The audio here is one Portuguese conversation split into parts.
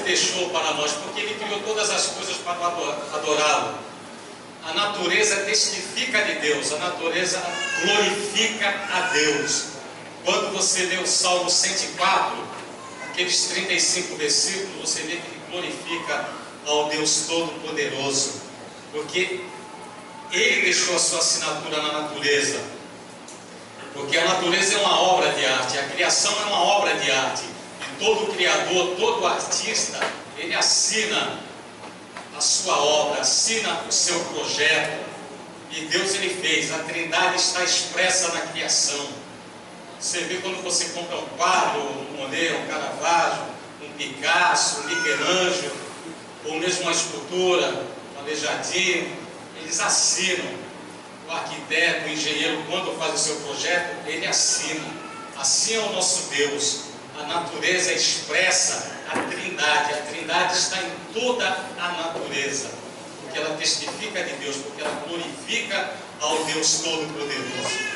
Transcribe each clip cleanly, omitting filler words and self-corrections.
deixou para nós, porque Ele criou todas as coisas para adorá-lo. A natureza testifica de Deus, a natureza glorifica a Deus. Quando você lê o Salmo 104, aqueles 35 versículos, você vê que ele glorifica ao Deus Todo-Poderoso, porque Ele deixou a sua assinatura na natureza. Porque a natureza é uma obra de arte, a criação é uma obra de arte. E todo criador, todo artista, ele assina a sua obra, assina o seu projeto. E Deus ele fez, a Trindade está expressa na criação. Você vê quando você compra um quadro, um Monet, um Caravaggio, um Picasso, um Michelangelo, ou mesmo uma escultura, um Aleijadinho, eles assinam. O arquiteto, o engenheiro, quando faz o seu projeto, ele assina. Assim é o nosso Deus. A natureza expressa a Trindade. A Trindade está em toda a natureza, porque ela testifica de Deus, porque ela glorifica ao Deus Todo-Poderoso.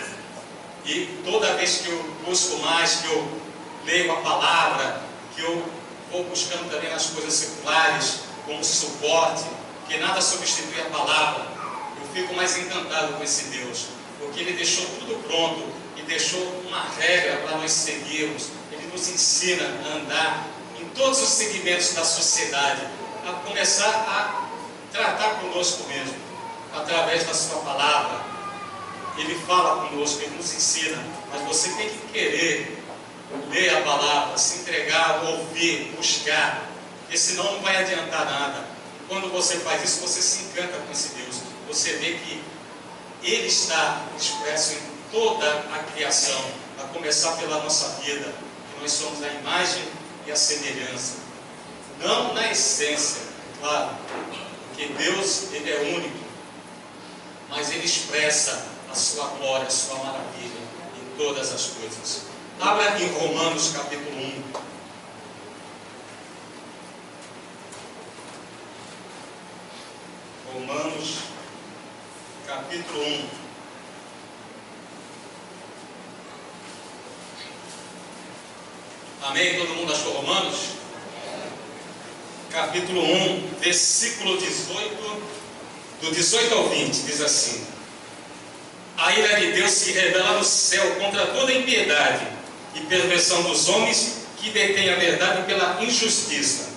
E toda vez que eu busco mais, que eu leio a palavra, que eu vou buscando também nas coisas seculares, como suporte, que nada substitui a palavra, eu fico mais encantado com esse Deus, porque Ele deixou tudo pronto e deixou uma regra para nós seguirmos. Ele nos ensina a andar em todos os segmentos da sociedade, a começar a tratar conosco mesmo, através da sua palavra. Ele fala conosco, Ele nos ensina, mas você tem que querer ler a palavra, se entregar, ouvir, buscar, porque senão não vai adiantar nada. Quando você faz isso, você se encanta com esse Deus. Você vê que Ele está expresso em toda a criação, a começar pela nossa vida, que nós somos a imagem e a semelhança. Não na essência, claro, porque Deus, Ele é único, mas Ele expressa a sua glória, a sua maravilha em todas as coisas. Abra em Romanos capítulo 1. Romanos capítulo 1. Amém? Todo mundo achou Romanos? Capítulo 1, versículo 18, do 18 ao 20, diz assim: a ira de Deus se revela no céu contra toda impiedade e perversão dos homens que detêm a verdade pela injustiça.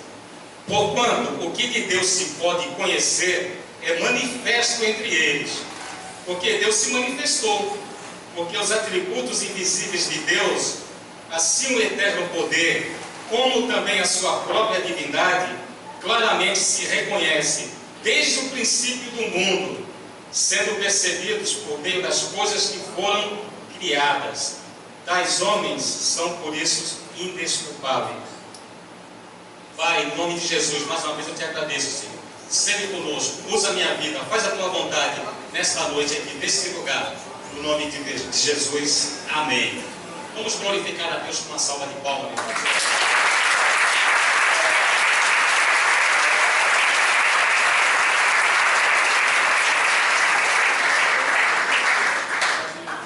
Porquanto o que de Deus se pode conhecer é manifesto entre eles, porque Deus se manifestou, porque os atributos invisíveis de Deus, assim o eterno poder, como também a sua própria divindade, claramente se reconhece desde o princípio do mundo, sendo percebidos por meio das coisas que foram criadas. Tais homens são por isso indesculpáveis. Pai, em nome de Jesus, mais uma vez eu te agradeço, Senhor. Sempre conosco, usa a minha vida, faz a tua vontade nesta noite aqui, nesse lugar, no nome de Jesus, amém. Vamos glorificar a Deus com uma salva de palmas, meu irmão.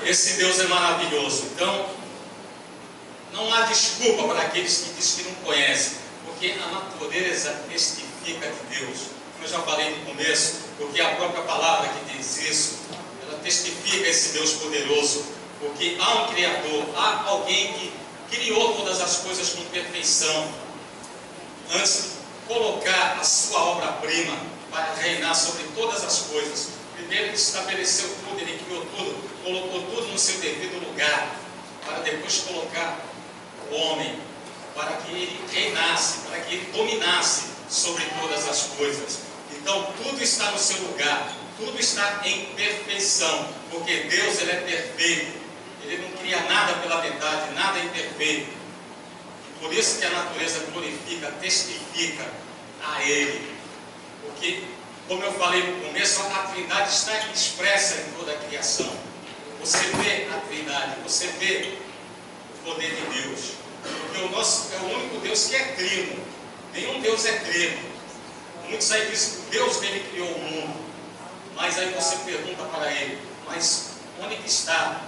Esse Deus é maravilhoso. Então, não há desculpa para aqueles que dizem que não conhecem, porque a natureza testifica de Deus. Como eu já falei no começo, porque a própria palavra que diz isso, ela testifica esse Deus poderoso, porque há um Criador, há alguém que criou todas as coisas com perfeição, antes de colocar a sua obra-prima para reinar sobre todas as coisas. Primeiro ele estabeleceu tudo, ele criou tudo, colocou tudo no seu devido lugar, para depois colocar o homem, para que ele reinasse, para que ele dominasse sobre todas as coisas. Então tudo está no seu lugar, tudo está em perfeição, porque Deus ele é perfeito, Ele não cria nada pela metade, nada é imperfeito. E por isso que a natureza glorifica, testifica a Ele, porque, como eu falei no começo, a Trindade está expressa em toda a criação. Você vê a Trindade, você vê o poder de Deus, porque o nosso é o único Deus que é trino. Nenhum Deus é trino. Muitos aí dizem que Deus dele criou o mundo, mas aí você pergunta para ele, mas onde que está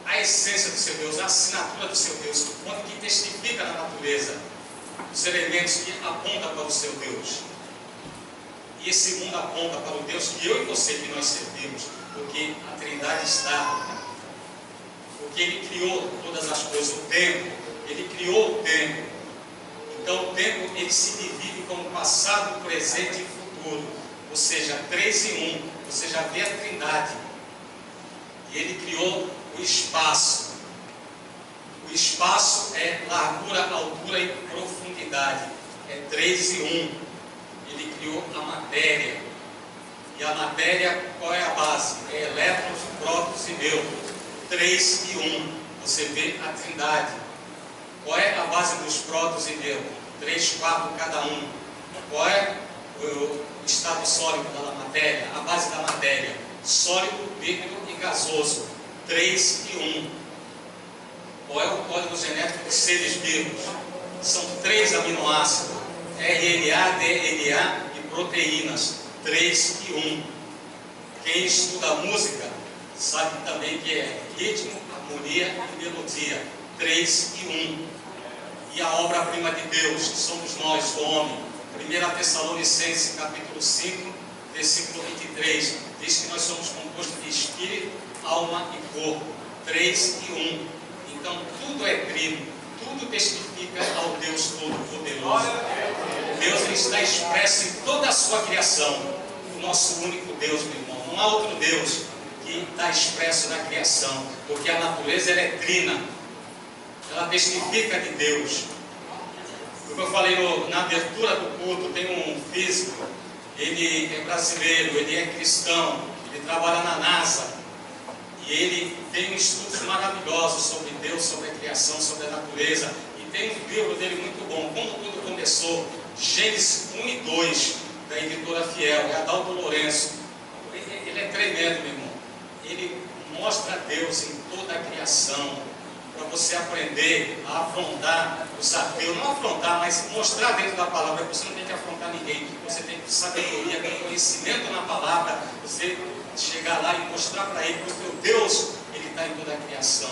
a essência do seu Deus, a assinatura do seu Deus, onde que testifica na natureza? os elementos que apontam para o seu Deus. E esse mundo aponta para o Deus que eu e você que nós servimos, porque a Trindade está. Porque Ele criou todas as coisas, o tempo, Ele criou o tempo. Então o tempo ele se divide como passado, presente e futuro, ou seja, 3 em 1. Você já vê a Trindade. E Ele criou o espaço. O espaço é largura, altura e profundidade. É 3 em 1. Ele criou a matéria. E a matéria, qual é a base? É elétrons, prótons e nêutrons. 3 e 1. Você vê a Trindade. Qual é a base dos prótons e nêutrons? 3, 4 cada um. Qual é o estado sólido da matéria? A base da matéria: sólido, líquido e gasoso. 3 e 1. Qual é o código genético dos seres vivos? São 3 aminoácidos: RNA, DNA e proteínas. 3 e 1. Quem estuda música sabe também que é ritmo, harmonia e melodia. 3 e 1. E a obra-prima de Deus, que somos nós, o homem. 1 Tessalonicenses, capítulo 5, versículo 23, diz que nós somos compostos de espírito, alma e corpo. 3 e 1. Então, tudo é trino, tudo testifica ao Deus Todo-Poderoso. Deus ele está expresso em toda a sua criação. O nosso único Deus, meu irmão. Não há outro Deus que está expresso na criação, porque a natureza ela é trina. Ela testifica de Deus. Como eu falei na abertura do culto, tem um físico, ele é brasileiro, ele é cristão, ele trabalha na NASA, e ele tem estudos maravilhosos sobre Deus, sobre a criação, sobre a natureza, e tem um livro dele muito bom, Como Tudo Começou, Gênesis 1 e 2, da editora Fiel, é Adalto Lourenço. Ele é tremendo, meu irmão. Ele mostra Deus em toda a criação, para você aprender a afrontar os ateus, não afrontar, mas mostrar dentro da palavra. Você não tem que afrontar ninguém, você tem sabedoria, tem conhecimento na palavra, você chegar lá e mostrar para ele que o teu Deus, ele está em toda a criação.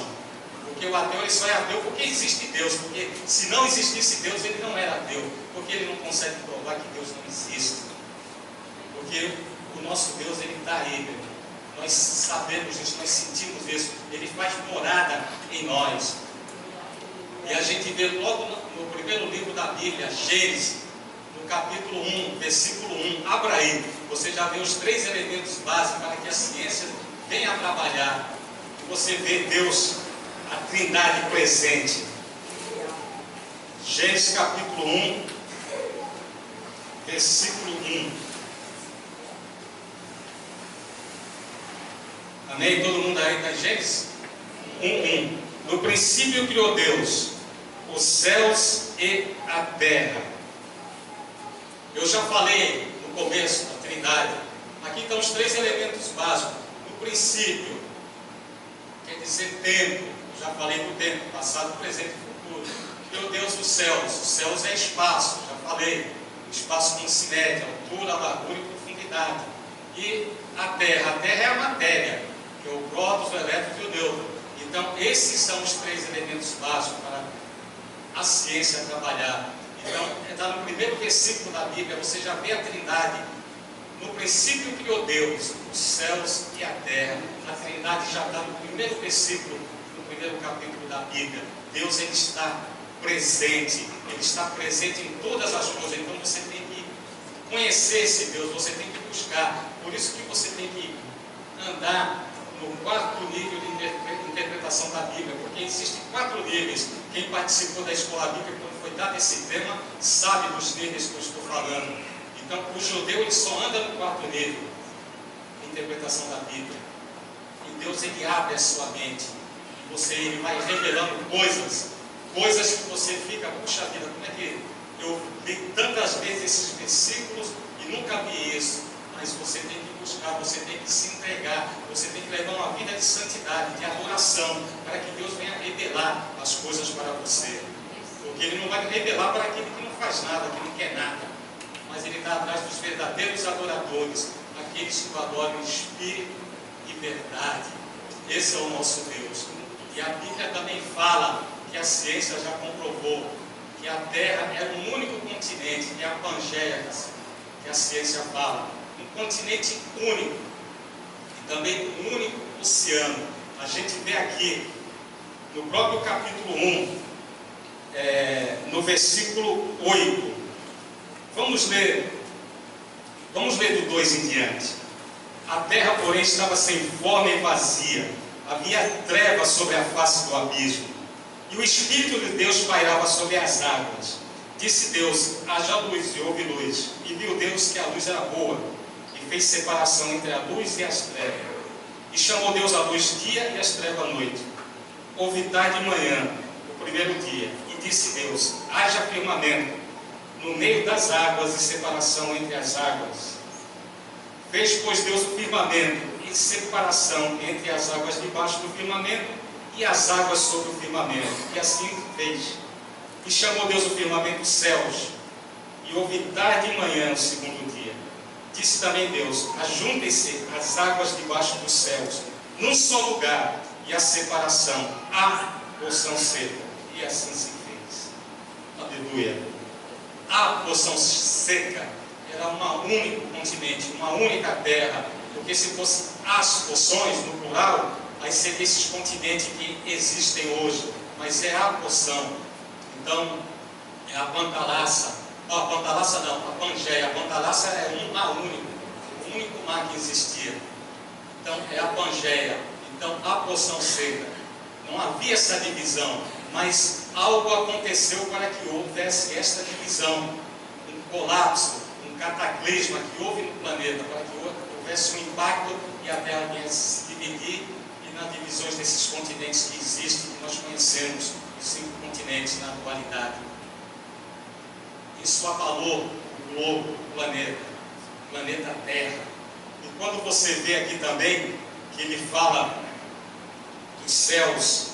Porque o ateu ele só é ateu porque existe Deus, porque se não existisse Deus ele não era ateu, porque ele não consegue provar que Deus não existe, porque o nosso Deus ele está aí, meu irmão. Nós sabemos isso, nós sentimos isso. Ele faz morada em nós. E a gente vê logo no primeiro livro da Bíblia, Gênesis, no capítulo 1, versículo 1. Abra aí. Você já vê os 3 elementos básicos para que a ciência venha a trabalhar. E você vê Deus, a Trindade presente. Gênesis capítulo 1, versículo 1. Amém? Todo mundo aí está em Gênesis 1:1. No princípio criou Deus os céus e a terra. Eu já falei no começo da Trindade. Aqui estão os 3 elementos básicos. No princípio, quer dizer tempo. Já falei do tempo, passado, presente e futuro. Criou Deus os céus. Os céus é espaço, já falei. Espaço com simétria, altura, largura e profundidade. E a terra é a matéria, que é o próton, o elétron e o nêutron. Então, esses são os 3 elementos básicos para a ciência trabalhar. Então, está no primeiro versículo da Bíblia, você já vê a Trindade. No princípio criou Deus os céus e a terra. A Trindade já está no primeiro versículo, no primeiro capítulo da Bíblia. Deus ele está presente, Ele está presente em todas as coisas. Então, você tem que conhecer esse Deus, você tem que buscar. Por isso que você tem que andar no 4º nível de interpretação da Bíblia, porque existem 4 níveis. Quem participou da escola bíblica, quando foi dado esse tema, sabe dos níveis que eu estou falando. Então, o judeu ele só anda no 4º nível de interpretação da Bíblia. E Deus ele abre a sua mente. E ele vai revelando coisas que você fica, puxa vida, como é que eu li tantas vezes esses versículos e nunca vi isso? Mas você tem que buscar, você tem que se entregar, você tem que levar uma vida de santidade, de adoração, para que Deus venha revelar as coisas para você. Porque Ele não vai revelar para aquele que não faz nada, que não quer nada, mas Ele está atrás dos verdadeiros adoradores, aqueles que o adoram em espírito e verdade. Esse é o nosso Deus. E a Bíblia também fala que a ciência já comprovou que a Terra era um único continente, que é a Pangeia, que a ciência fala, um continente único, e também um único oceano. A gente vê aqui, no próprio capítulo 1, no versículo 8, vamos ler do 2 em diante. A terra, porém, estava sem forma e vazia, havia trevas sobre a face do abismo, e o Espírito de Deus pairava sobre as águas. Disse Deus: haja luz, e houve luz. E viu Deus que a luz era boa, e fez separação entre a luz e as trevas. E chamou Deus a luz dia e as trevas à noite. Houve tarde e manhã, o primeiro dia. E disse Deus: haja firmamento no meio das águas, e separação entre as águas. Fez, pois, Deus o firmamento, e separação entre as águas debaixo do firmamento e as águas sobre o firmamento. E assim fez. E chamou Deus o firmamento céus. E houve tarde e manhã, o segundo dia. Disse também Deus: ajuntem-se as águas debaixo dos céus, num só lugar, e a separação, a porção seca. E assim se fez. Aleluia. A porção seca era um único continente, uma única terra, porque se fosse as porções, no plural, aí seria esses continentes que existem hoje, mas é a porção. Então, é a Pantalaça, a Pantalaça não, a Pangeia. A Pantalaça é um mar único, o único mar que existia. Então, é a Pangeia. Então, a porção seca. Não havia essa divisão, mas algo aconteceu para que houvesse esta divisão, um colapso, um cataclisma que houve no planeta, para que houvesse um impacto e a Terra viesse se dividir, e nas divisões desses continentes que existem, que nós conhecemos, os 5 continentes na atualidade. Isso abalou o globo, o planeta Terra. E quando você vê aqui também, que ele fala dos céus,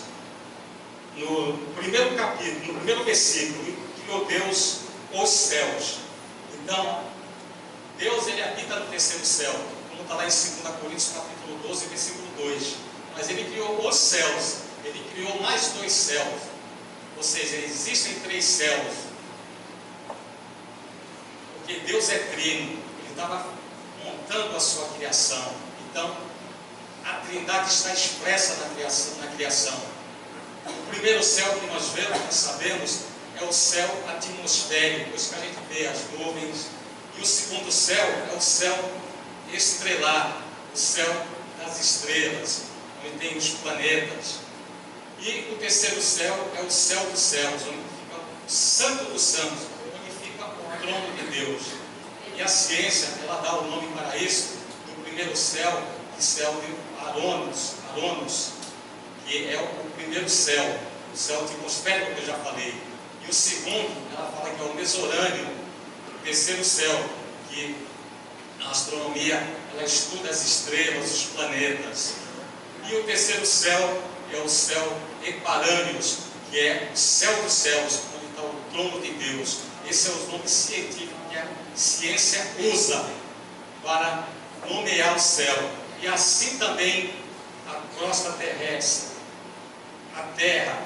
no primeiro capítulo, no primeiro versículo, criou Deus os céus. Então, Deus, ele habita no terceiro céu, como está lá em 2 Coríntios capítulo 12, versículo 2. Mas ele criou os céus, ele criou mais 2 céus, ou seja, existem 3 céus, porque Deus é trino, ele estava montando a sua criação. Então, a Trindade está expressa na criação. O primeiro céu que nós vemos, nós sabemos, é o céu atmosférico, isso que a gente vê, as nuvens. E o segundo céu é o céu estrelar, o céu das estrelas, onde tem os planetas. E o terceiro céu é o céu dos céus, onde fica o Santo dos Santos, onde fica o trono de Deus. E a ciência, ela dá o nome para isso, do primeiro céu, de céu de Aronos, que é o primeiro céu, o céu atmosférico que eu já falei. E o segundo, ela fala que é o Mesorâneo, o terceiro céu, que a astronomia, ela estuda as estrelas, os planetas. E o terceiro céu é o céu Eparâneos, que é o céu dos céus, onde está o trono de Deus. Esse é o nome científico que a ciência usa para nomear o céu. E assim também a crosta terrestre, a terra,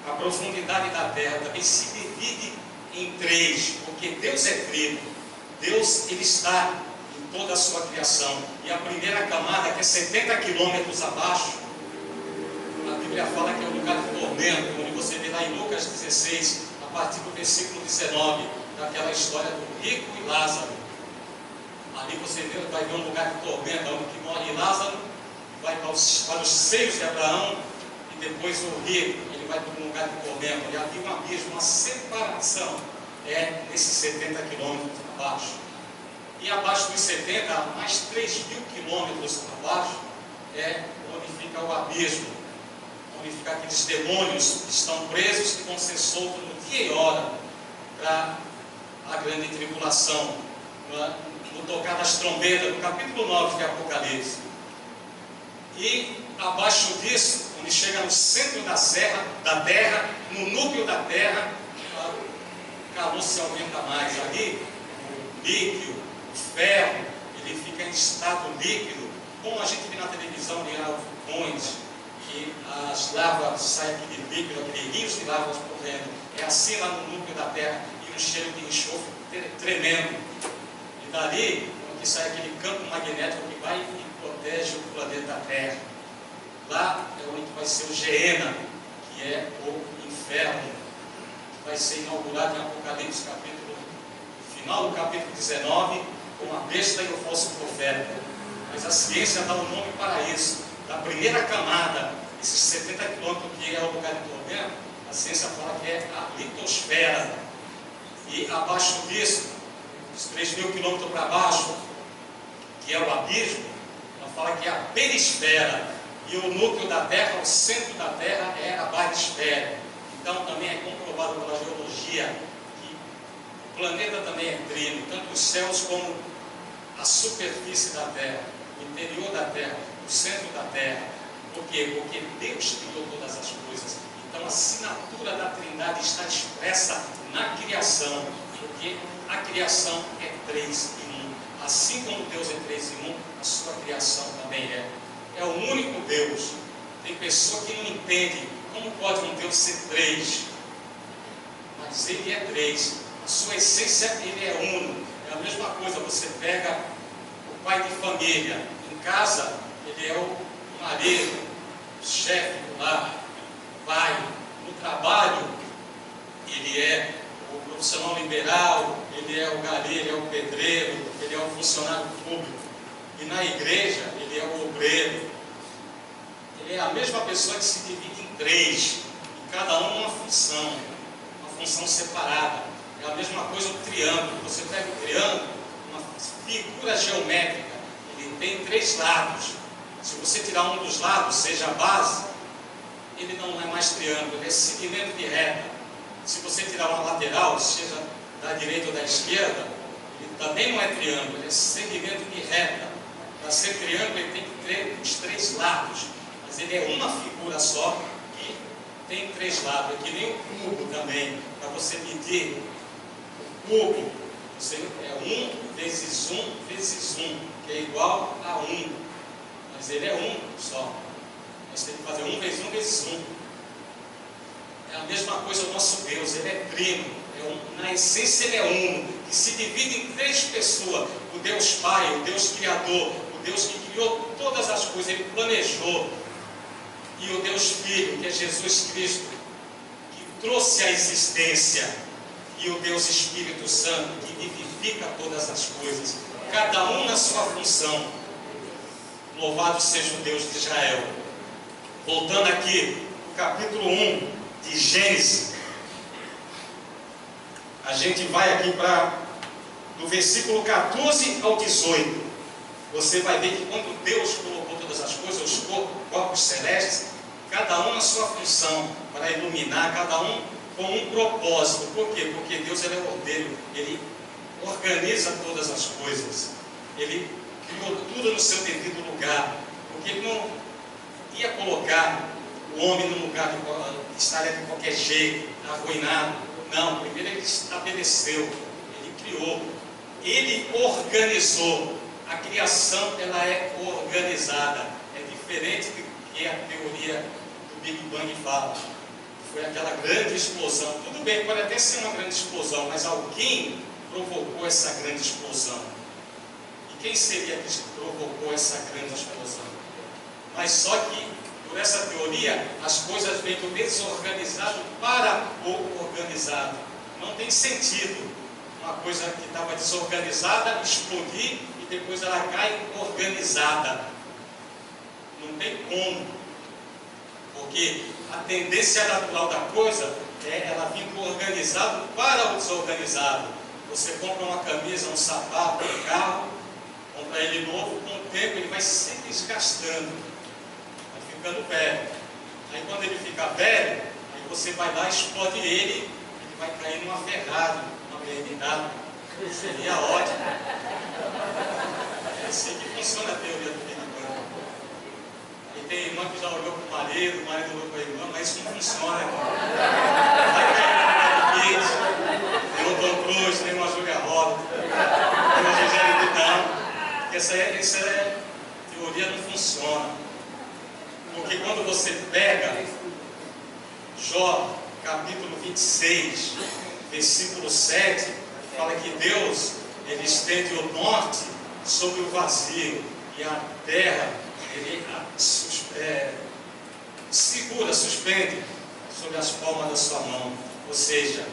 a profundidade da terra também se divide em 3, porque Deus é trino. Deus, ele está em toda a sua criação. E a primeira camada, que é 70 quilômetros abaixo, a Bíblia fala que é o lugar de tormento, onde você vê lá em Lucas 16, a partir do versículo 19, daquela história do rico e Lázaro. Ali você vai ver um lugar de tormento, onde que morre Lázaro, vai para os seios de Abraão, e depois o rico, ele vai para um lugar de tormento. E havia um abismo, uma separação, nesses 70 quilômetros abaixo. E abaixo dos 70, mais 3.000 quilômetros abaixo, é onde fica o abismo, onde ficam aqueles demônios que estão presos, que vão ser soltos no dia e hora para a grande tribulação, no tocar das trombetas, no capítulo 9 de Apocalipse. E abaixo disso, onde chega no centro da terra, no núcleo da terra, o calor se aumenta mais. Ali, o líquido, o ferro, ele fica em estado líquido, como a gente vê na televisão, de vulcões, que as lavas saem aquele líquido, aquele rios de lavas correndo. É assim lá no núcleo da Terra, e um cheiro de enxofre tremendo. E dali, que sai aquele campo magnético que vai e protege o planeta Terra. Lá é onde vai ser o Geena, que é o inferno, que vai ser inaugurado em Apocalipse, final do capítulo 19, com a besta e o falso profeta. Mas a ciência dá um nome para isso. Da primeira camada, esses 70 quilômetros que é o lugar de tormento, a ciência fala que é a litosfera. E abaixo disso, os 3.000 quilômetros para baixo, que é o abismo, ela fala que é a perisfera. E o núcleo da Terra, o centro da Terra, é a barisfera. Então também é comprovado pela geologia que o planeta também é trino, tanto os céus como a superfície da Terra, o interior da Terra, o centro da Terra. Por quê? Porque Deus criou todas as coisas. Então a assinatura da Trindade está expressa na criação, porque a criação é 3 em 1. Assim como Deus é 3 em 1, a sua criação também é. É o único Deus. Tem pessoa que não entende como pode um Deus ser 3. Mas Ele é 3. A sua essência, Ele é uno. É a mesma coisa, você pega o pai de família. Em casa, ele é o marido, o chefe do lar, pai. No trabalho, ele é o profissional liberal, ele é o gari, ele é o pedreiro, ele é o funcionário público. E na igreja, ele é o obreiro. Ele é a mesma pessoa que se divide em 3, e cada um uma função separada. É a mesma coisa o triângulo. Você pega o triângulo, uma figura geométrica, ele tem 3 lados. Se você tirar um dos lados, seja a base, ele não é mais triângulo, ele é segmento de reta. Se você tirar uma lateral, seja da direita ou da esquerda, ele também não é triângulo, ele é segmento de reta. Para ser triângulo, ele tem que ter os 3 lados, mas ele é uma figura só e tem 3 lados. É que nem o cubo também. Para você medir o cubo, você é 1 vezes 1 vezes 1, que é igual a 1, mas ele é 1 só. Nós temos que fazer 1 vezes 1 vezes 1. É a mesma coisa o nosso Deus, ele é trino. Na essência ele é uno, que se divide em 3 pessoas. O Deus Pai, o Deus Criador, o Deus que criou todas as coisas, ele planejou. E o Deus Filho, que é Jesus Cristo, que trouxe a existência. E o Deus Espírito Santo, que vivifica todas as coisas, cada um na sua função. Louvado seja o Deus de Israel. Voltando aqui, no capítulo 1 de Gênesis, a gente vai aqui para do versículo 14 ao 18. Você vai ver que quando Deus colocou todas as coisas, os corpos celestes, cada um na sua função, para iluminar, cada um com um propósito. Por quê? Porque Deus ele é ordeiro, ele organiza todas as coisas, ele criou tudo no seu devido lugar, porque ele não ia colocar o homem num lugar que estaria de qualquer jeito, arruinado. Não, primeiro ele estabeleceu, ele criou, ele organizou. A criação ela é organizada, é diferente do que a teoria do Big Bang fala. Foi aquela grande explosão. Tudo bem, pode até ser uma grande explosão, mas alguém provocou essa grande explosão. E quem seria que provocou essa grande explosão? Mas só que, por essa teoria, as coisas vêm do desorganizado para o organizado. Não tem sentido uma coisa que estava desorganizada explodir e depois ela cai organizada. Não tem como. Porque a tendência natural da coisa é ela vir do organizado para o desorganizado. Você compra uma camisa, um sapato, um carro, compra ele novo, com o tempo ele vai se desgastando, vai ficando velho. Aí quando ele fica velho, aí você vai lá, explode ele vai cair numa Ferrari, uma BMW. Seria ótimo. É assim que funciona a teoria do Big Bang. E tem irmã que já olhou para o marido olhou para a irmã, mas isso não funciona. Vai cair no Brad Pitt, tem o Tom Cruise, tem uma Julia Roberts, tem uma Gisele Bündchen. Essa teoria não funciona. Porque quando você pega Jó, capítulo 26, versículo 7, fala que Deus, Ele estende o norte sobre o vazio, e a terra, Ele segura, suspende sobre as palmas da sua mão, ou seja,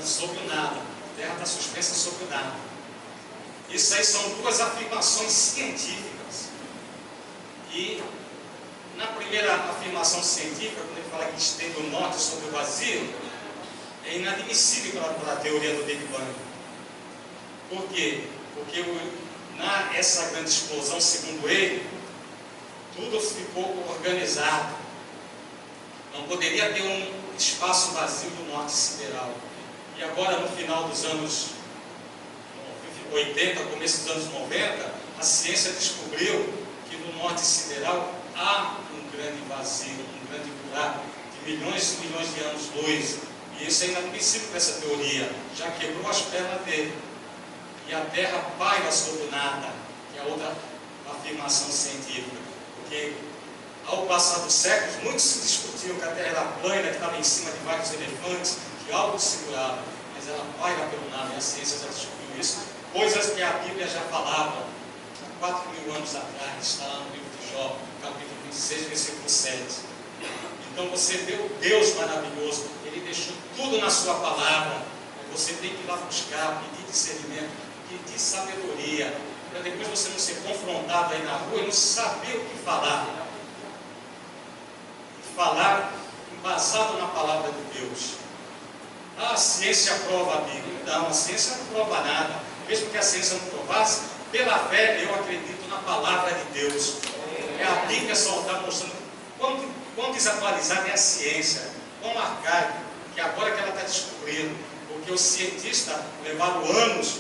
sobre o nada. A terra está suspensa sobre o nada. Isso aí são duas afirmações científicas. E na primeira afirmação científica, quando ele fala que estende o norte sobre o vazio, é inadmissível para a teoria do Big Bang. Por quê? Porque essa grande explosão, segundo ele, tudo ficou organizado. Não poderia ter um espaço vazio do norte sideral. E agora, no final dos anos 80, começo dos anos 90, a ciência descobriu que no norte sideral há um grande vazio, um grande buraco de milhões e milhões de anos-luz. E isso é inadmissível para essa teoria. Já quebrou as pernas dele. E a Terra paira sobre o nada, que é outra afirmação científica. Porque ao passar dos séculos, muitos se discutiam que a Terra era plana, que estava em cima de vários elefantes, que algo segurava, mas ela paira pelo nada, e a ciência já descobriu isso. Coisas que a Bíblia já falava há 4.000 anos atrás, está lá no livro de Jó, capítulo 26, versículo 7. Então você vê o Deus maravilhoso, Ele deixou tudo na sua palavra, mas você tem que ir lá buscar, pedir discernimento, pedir sabedoria, para depois você não ser confrontado aí na rua e não saber o que falar. Falar embasado na palavra de Deus. A ciência prova a Bíblia. Não, a ciência não prova nada. Mesmo que a ciência não provasse, pela fé eu acredito na palavra de Deus. A Bíblia só está mostrando quão desatualizada é a ciência, quão arcaica, que agora que ela está descobrindo. Porque os cientistas levaram anos,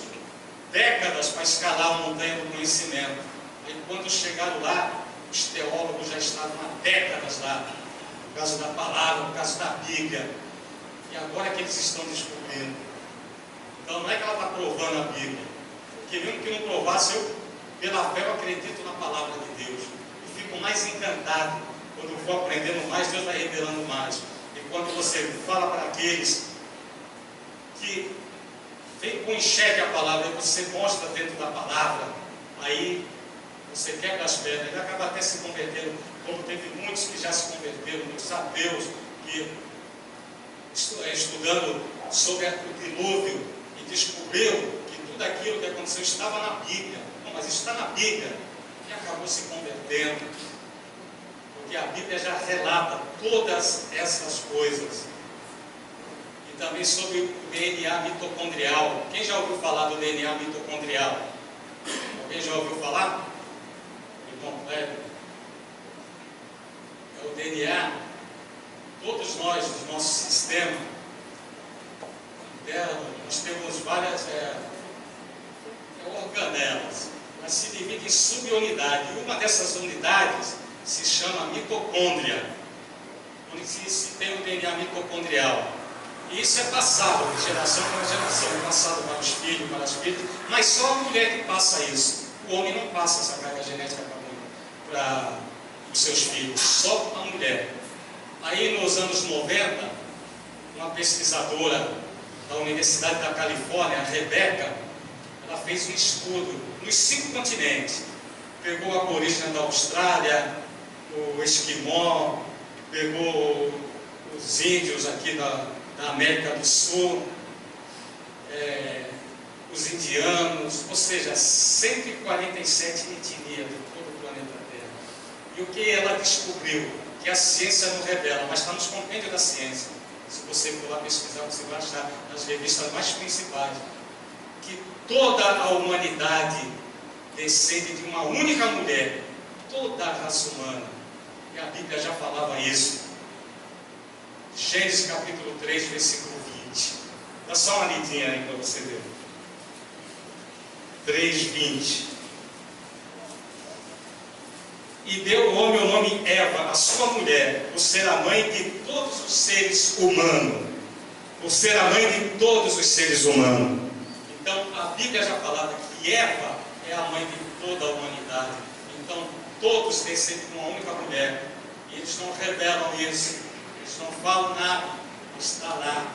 décadas para escalar a montanha do conhecimento. E quando chegaram lá, os teólogos já estavam há décadas lá. Por causa da palavra, por causa da Bíblia. E agora que eles estão descobrindo. Então não é que ela está provando a Bíblia. Porque mesmo que não provasse, pela fé eu acredito na palavra de Deus. E fico mais encantado. Quando eu for aprendendo mais, Deus vai revelando mais. E quando você fala para aqueles que vem com enxergue a palavra, e você mostra dentro da palavra, aí você quebra as pedras, ele acaba até se convertendo, como teve muitos que já se converteram, muitos ateus, que estudando sobre o dilúvio, e descobriu que tudo aquilo que aconteceu estava na Bíblia. Não, mas isso está na Bíblia, e acabou se convertendo, porque a Bíblia já relata todas essas coisas. E também sobre o DNA mitocondrial. Quem já ouviu falar do DNA mitocondrial? Alguém já ouviu falar? Completo. É o DNA. Todos nós, no nosso sistema, nós temos várias organelas, mas se divide em subunidades. E uma dessas unidades se chama mitocôndria, onde se tem o DNA mitocondrial. E isso é passado de geração para geração, é passado para os filhos, para as filhas, mas só a mulher que passa isso. O homem não passa essa carga genética para os seus filhos, só a mulher. Aí nos anos 90, uma pesquisadora da Universidade da Califórnia, a Rebeca, ela fez um estudo nos 5 continentes. Pegou a aborígene da Austrália, o esquimó, pegou os índios aqui da América do Sul, os indianos, ou seja, 147 etnias de todo o planeta Terra. E o que ela descobriu? Que a ciência não revela, mas está nos compêndios da ciência. Se você for lá pesquisar, você vai achar nas revistas mais principais que toda a humanidade descende de uma única mulher, toda a raça humana. E a Bíblia já falava isso. Gênesis capítulo 3, versículo 20. Dá só uma lidinha aí para você ver. 3:20. E deu o homem o nome Eva, a sua mulher, por ser a mãe de todos os seres humanos. Por ser a mãe de todos os seres humanos. Então, a Bíblia já falava que Eva é a mãe de toda a humanidade. Então, todos descendem de uma única mulher. E eles não revelam isso, eles não falam nada, está lá.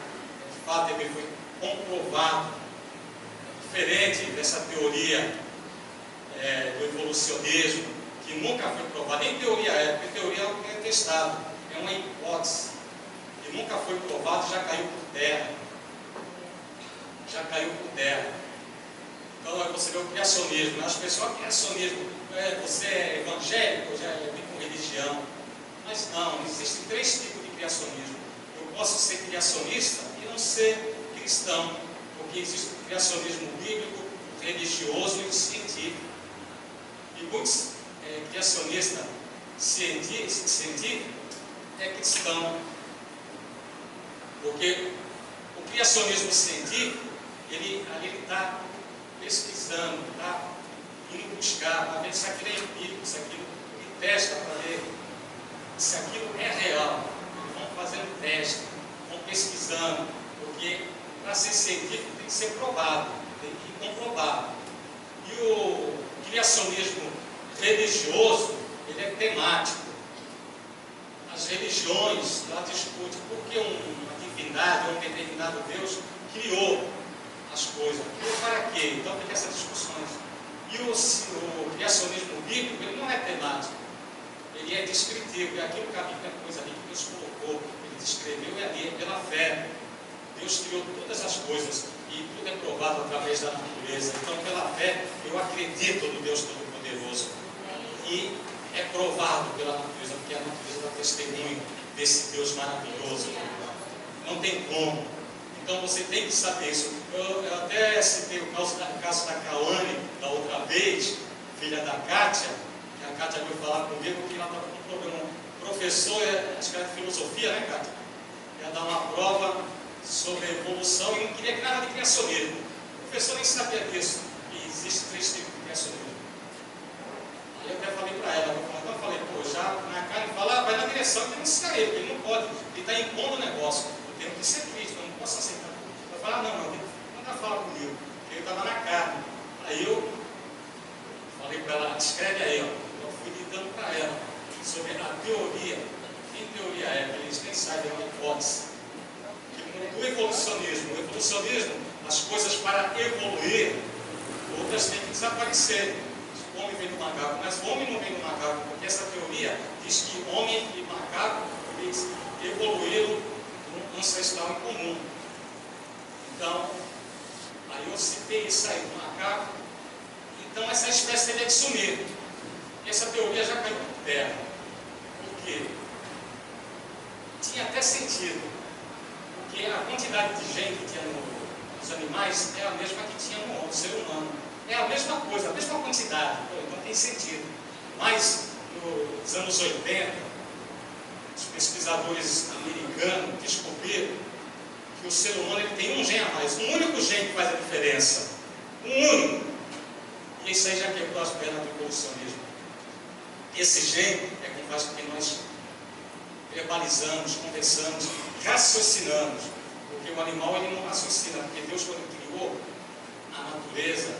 De fato, ele foi comprovado, diferente dessa teoria do evolucionismo, que nunca foi provada, nem teoria é, porque teoria é algo que é testado, é uma hipótese, que nunca foi provado, já caiu por terra. Já caiu por terra. Então você vê o criacionismo, as pessoas, criacionismo, você é evangélico, já vem com religião. Mas não, existem 3 tipos de criacionismo. Eu posso ser criacionista e não ser cristão, porque existe o criacionismo bíblico, o religioso e o científico. E muitos criacionistas científicos é cristão, porque o criacionismo científico, ele está pesquisando, está indo buscar para ver se aquilo é empírico, se aquilo ele testa para ver se aquilo é real. Eles vão fazendo teste, vão pesquisando, porque para ser científico tem que ser provado, tem que comprovar. E o criacionismo religioso, ele é temático. As religiões lá discutem por que uma divindade ou um determinado Deus criou as coisas. Criou para quê? Então tem essas discussões. E o criacionismo bíblico, ele não é temático. Ele é descritivo. É aquilo que a Bíblia é coisa ali que Deus colocou. Ele descreveu e ali é pela fé. Deus criou todas as coisas e tudo é provado através da natureza. Então, pela fé, eu acredito no Deus Todo-Poderoso. E é provado pela natureza, porque a natureza dá testemunho desse Deus maravilhoso. Não tem como. Então você tem que saber isso. Eu até citei o caso da Cauane, da outra vez, filha da Kátia, que a Kátia veio falar comigo que ela estava com um problema. Professor, acho que era de filosofia, né, Kátia? Ia dar uma prova sobre evolução e não queria que nada de criacionismo. O professor nem sabia disso. E existem 3 tipos de criacionismo. Aí eu até falei para ela, então eu falei, pô, já na cara ele fala, vai na direção que não se cair, porque ele não pode, ele está impondo o negócio. Eu tenho que ser crítico, eu não posso aceitar. Eu falei, não, não dá fala comigo, porque ele estava na carne. Aí eu falei para ela, escreve aí, ó. Eu fui ditando para ela sobre a teoria. Que teoria é? Eles nem sabem, é uma hipótese. O evolucionismo. O evolucionismo, as coisas para evoluir, outras têm que desaparecer. O homem vem do macaco, mas o homem não vem do macaco, porque essa teoria diz que homem e macaco eles evoluíram num ancestral em comum. Então, aí eu citei isso aí do macaco. Então, essa espécie teria que sumir. Essa teoria já caiu por terra. Por quê? Tinha até sentido. Porque a quantidade de gente que tinha nos animais é a mesma que tinha no ser humano. É a mesma coisa, a mesma quantidade. Então tem sentido. Mas nos anos 80, os pesquisadores americanos descobriram que o ser humano ele tem um gene a mais. Um único gene que faz a diferença. Um único. E isso aí já quebrou as pernas do evolucionismo. Esse gene é que faz com que nós verbalizamos, conversamos, raciocinamos, porque o animal ele não raciocina, porque Deus quando criou a natureza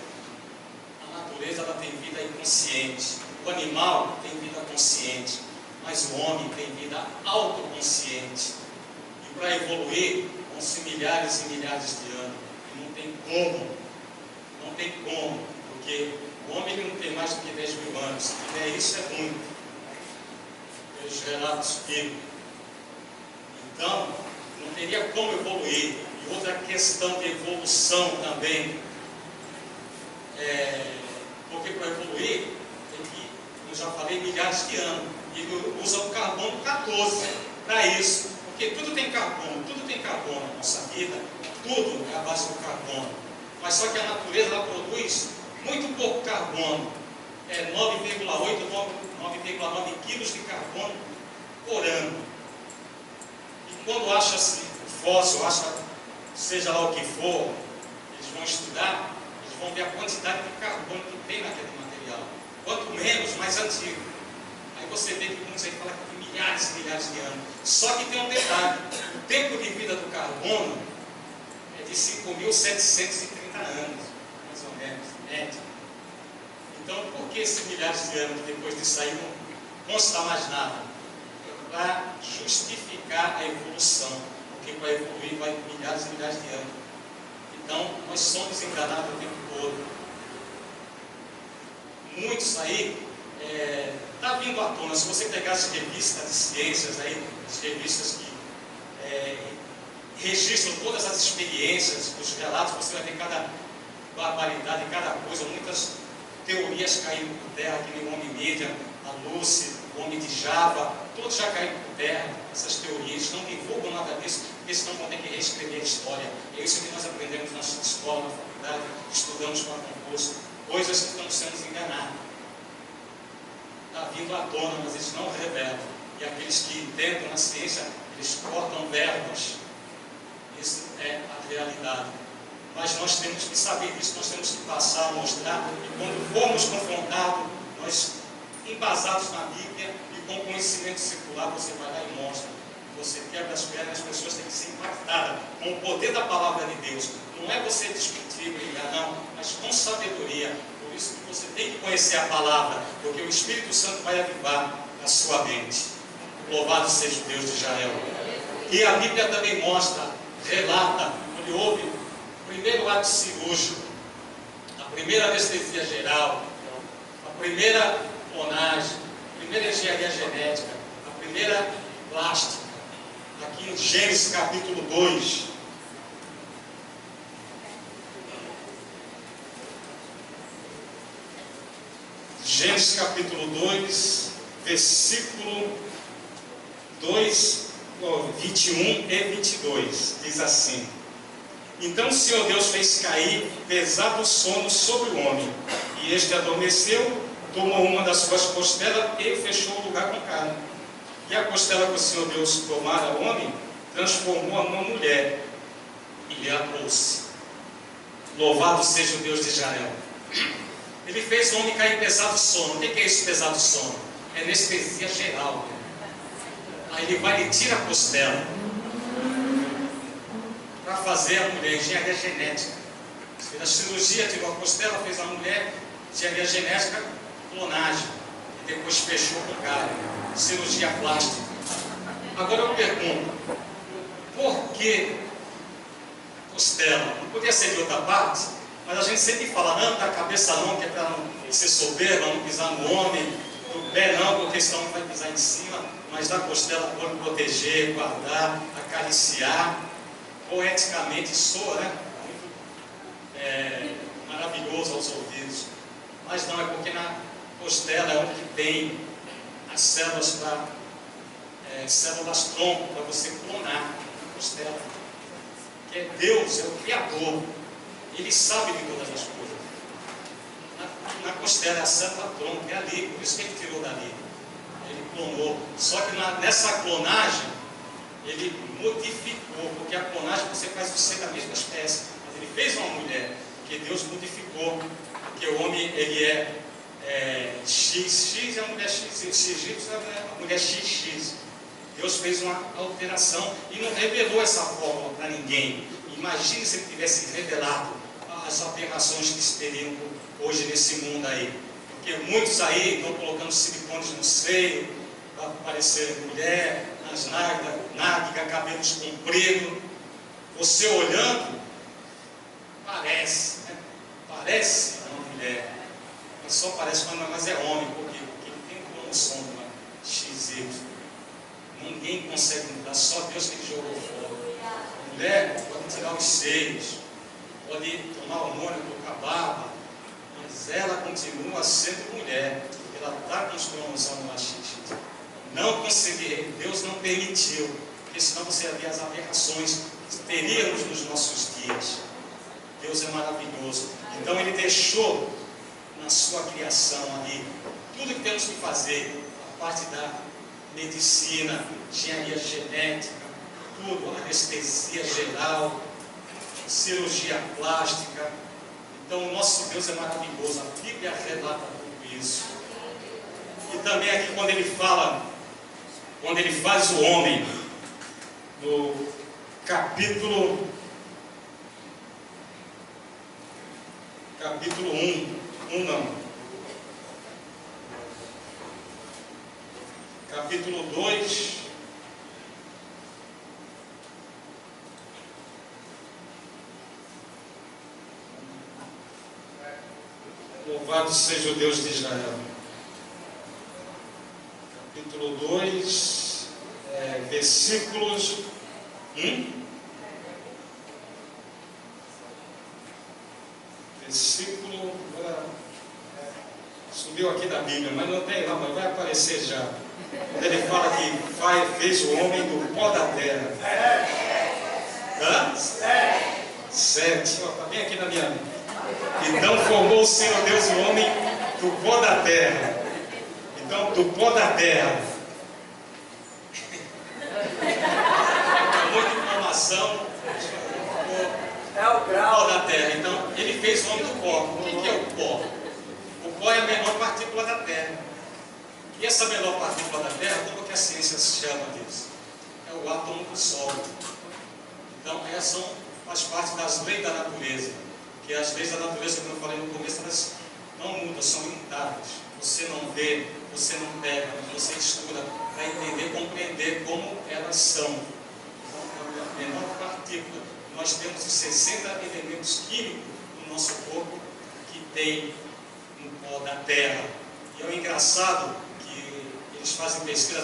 ela tem vida inconsciente, o animal tem vida consciente, mas o homem tem vida autoconsciente, e para evoluir vão ser milhares e milhares de anos, e não tem como, porque o homem ele não tem mais do que 10 mil anos, se tiver isso é muito, pelos relatos bíblicos. Então, não teria como evoluir. E outra questão de evolução também, porque para evoluir, tem que, eu já falei, milhares de anos. E ele usa o carbono 14 para isso. Porque tudo tem carbono na nossa vida, tudo é a base do carbono. Mas só que a natureza ela produz muito pouco carbono. 9,8, 9,9 quilos de carbono por ano. Quando acha-se fóssil, seja lá o que for, eles vão estudar, eles vão ver a quantidade de carbono que tem naquele material. Quanto menos, mais antigo. Aí você vê que muitos aí falam que tem milhares e milhares de anos. Só que tem um detalhe: o tempo de vida do carbono é de 5.730 anos, mais ou menos, média. Então, por que esses milhares de anos depois disso aí não consta mais nada? para justificar a evolução, porque para evoluir vai milhares e milhares de anos. Então, nós somos enganados o tempo todo. Muitos aí, está vindo à tona, se você pegar as revistas de ciências, aí, as revistas que registram todas as experiências, os relatos, você vai ver cada barbaridade, cada coisa, muitas teorias caindo por terra, que nem o Homem-Mídia, a Lucy, o Homem de Java, todos já caíram por terra, essas teorias, não divulgam nada disso, porque senão vão ter que reescrever a história. É isso que nós aprendemos na escola, na faculdade, estudamos para concurso, coisas que estão sendo enganadas. Está vindo à tona, mas eles não revelam. E aqueles que entendem na ciência, eles cortam verbas. Isso é a realidade. Mas nós temos que saber disso, nós temos que passar a mostrar, e quando formos confrontados, nós, embasados na Bíblia e com conhecimento secular, você vai lá e mostra. Você quebra as pernas, as pessoas têm que ser impactadas com o poder da palavra de Deus. Não é você discutir, brigar, não, mas com sabedoria. Por isso que você tem que conhecer a palavra, porque o Espírito Santo vai avivar a sua mente. Louvado seja o Deus de Israel. E a Bíblia também mostra, relata, onde houve o primeiro ato cirúrgico, a primeira anestesia geral, a primeira clonagem, a primeira engenharia genética, a primeira plástica, aqui em Gênesis capítulo 2. Gênesis capítulo 2, versículo 21 e 22, diz assim: Então o Senhor Deus fez cair pesado sono sobre o homem, e este adormeceu, tomou uma das suas costelas e fechou o lugar com carne. E a costela que o Senhor Deus tomara ao homem, transformou-a numa mulher, e lhe a trouxe. Louvado seja o Deus de Israel. Ele fez o homem cair em pesado sono. O que é isso, pesado sono? É anestesia geral. Aí ele vai e tira a costela para fazer a mulher, engenharia genética. Fez a cirurgia, tirou a costela, fez a mulher, engenharia genética, clonagem. E depois fechou com carne, cirurgia plástica. Agora eu pergunto, por que costela? Não podia ser de outra parte? Mas a gente sempre fala, não, da cabeça não, que é para não ser soberba, não pisar no homem, do pé não, porque senão vai pisar em cima, mas da costela pode proteger, guardar, acariciar. Poeticamente soa, né? Muito maravilhoso aos ouvidos. Mas não, é porque na costela é onde tem as células para células tronco, para você clonar a costela. Que é Deus, é o Criador. Ele sabe de todas as coisas. Na costela é a célula tronco, é ali, por isso que ele tirou dali. Ele clonou. Só que nessa clonagem, ele modificou, porque a clonagem você faz você da mesma espécie. Mas ele fez uma mulher, que Deus modificou, porque o homem ele é XX é a mulher X, é a mulher XX. Deus fez uma alteração e não revelou essa fórmula para ninguém. Imagine se ele tivesse revelado as aberrações que se teriam hoje nesse mundo aí. Porque muitos aí estão colocando silicones no seio, para parecer mulher, nas nádegas, cabelos compridos. Você olhando, parece, né? Parece uma mulher. Mas só parece, mas é homem, porque ele tem um cromossomo XY. Ninguém consegue mudar, só Deus que jogou fora. A mulher pode tirar os seios, pode tomar hormônio, colocar barba, mas ela continua sendo mulher, porque ela está com os cromossomos XX. Não conseguir, Deus não permitiu, porque senão você ia ver as aberrações que teríamos nos nossos dias. Deus é maravilhoso. Então Ele deixou na sua criação ali tudo que temos que fazer, a parte da medicina, engenharia genética, tudo, anestesia geral, cirurgia plástica. Então o nosso Deus é maravilhoso, a Bíblia relata tudo isso. E também aqui quando ele fala, quando ele faz o homem, no capítulo 1 não. Capítulo 2, Louvado seja o Deus de Israel. Capítulo 2, versículos 1. Versículo. Subiu aqui da Bíblia, mas não tem lá, mas vai aparecer já. Ele fala que fez o homem do pó da terra. Hã? 7. Está bem aqui na minha. Então formou o Senhor Deus o homem do pó da terra. Então, do pó da terra. Muita informação. É o grau. Pó da terra. Então, ele fez o homem do pó. O que é o pó? O pó é a menor partícula da terra. E essa menor partícula da terra, como que a ciência chama disso? É o átomo do Sol. Então, essas faz parte das leis da natureza. Que as leis da natureza, como eu falei no começo, elas não mudam, são imutáveis. Você não vê, você não pega, você estuda para entender, compreender como elas são. Então, é a menor partícula. Nós temos os 60 elementos químicos no nosso corpo que tem no pó da terra. E é o engraçado que eles fazem pesquisa,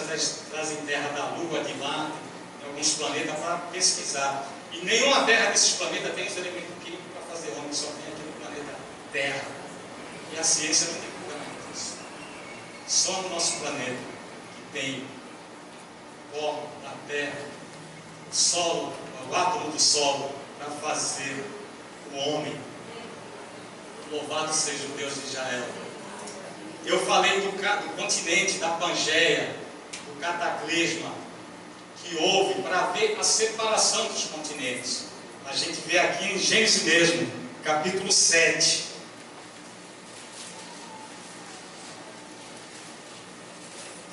trazem terra da Lua, de Marte, em alguns planetas para pesquisar. E nenhuma terra desses planetas tem os elementos químicos para fazer homem, só tem aqui no planeta Terra. E a ciência não tem culpa disso. Só no nosso planeta que tem pó da terra, o solo, o átomo do solo, para fazer o homem. Louvado seja o Deus de Israel. Eu falei do continente, da Pangeia, do cataclisma, que houve para ver a separação dos continentes. A gente vê aqui em Gênesis mesmo, capítulo 7.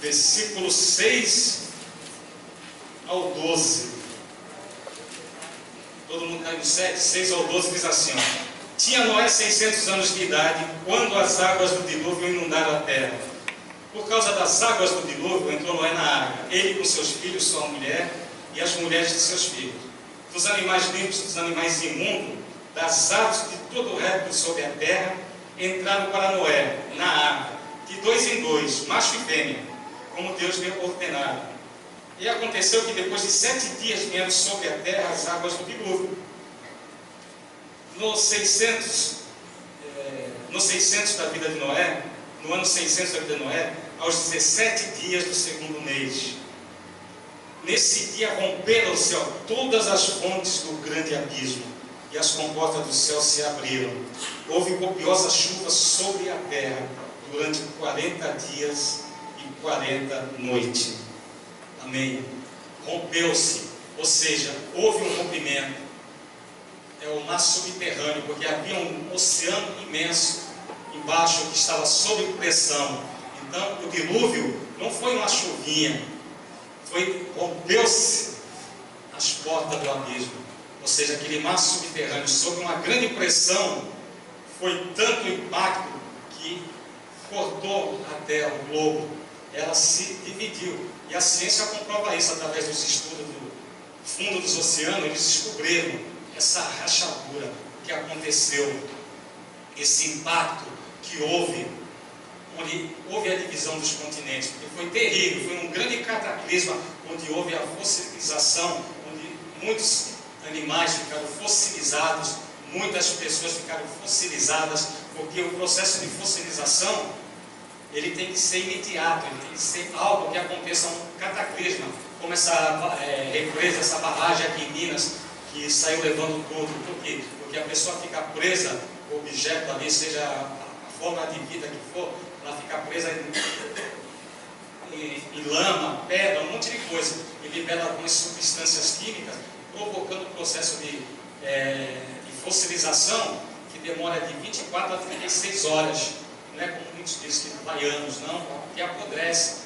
Versículo 6 ao 12. Todo mundo cai no 7, 6 ao 12 diz assim, ó. Tinha Noé 600 anos de idade, quando as águas do dilúvio inundaram a terra. Por causa das águas do dilúvio, entrou Noé na água, ele com seus filhos, sua mulher e as mulheres de seus filhos. Dos animais limpos, dos animais imundos, das aves de todo o réptil sobre a terra, entraram para Noé, na água, de 2 em 2, macho e fêmea, como Deus lhe ordenara. E aconteceu que depois de 7 dias vieram sobre a terra as águas do dilúvio. No 600 da vida de Noé, no ano 600 da vida de Noé, aos 17 dias do segundo mês. Nesse dia romperam o céu todas as fontes do grande abismo, e as comportas do céu se abriram. Houve copiosas chuvas sobre a terra durante 40 dias e 40 noites. Amém. Rompeu-se, ou seja, houve um rompimento. É o mar subterrâneo, porque havia um oceano imenso embaixo que estava sob pressão. Então, o dilúvio não foi uma chuvinha, rompeu-se as portas do abismo. Ou seja, aquele mar subterrâneo, sob uma grande pressão, foi tanto impacto que cortou a terra, o globo. Ela se dividiu. E a ciência comprova isso através dos estudos do fundo dos oceanos. Eles descobriram essa rachadura que aconteceu, esse impacto que houve, onde houve a divisão dos continentes, porque foi terrível, foi um grande cataclisma, onde houve a fossilização, onde muitos animais ficaram fossilizados, muitas pessoas ficaram fossilizadas, porque o processo de fossilização, ele tem que ser imediato, ele tem que ser algo que aconteça um cataclisma, como essa represa, essa barragem aqui em Minas, que saiu levando tudo. Por quê? Porque a pessoa fica presa, o objeto ali, seja a forma de vida que for, ela fica presa em lama, pedra, um monte de coisa, e libera algumas substâncias químicas, provocando o processo de fossilização, que demora de 24 a 36 horas. Não é como muitos dizem que vai anos, não, que apodrece.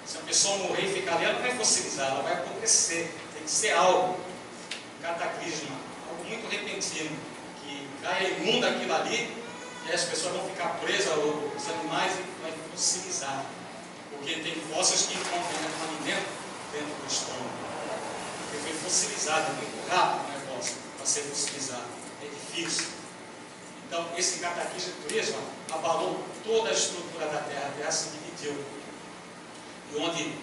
Se a pessoa morrer e ficar ali, ela não vai fossilizar, ela vai apodrecer. Tem que ser algo, cataclisma, algo muito repentino, que cai, inunda aquilo ali, e as pessoas vão ficar presas, os animais, e vai fossilizar. Porque tem fósseis que encontram alimento dentro do estômago. Porque foi fossilizado, é muito rápido o negócio para ser fossilizado. É difícil. Então, Então, esse cataclismo abalou toda a estrutura da Terra. A Terra se dividiu.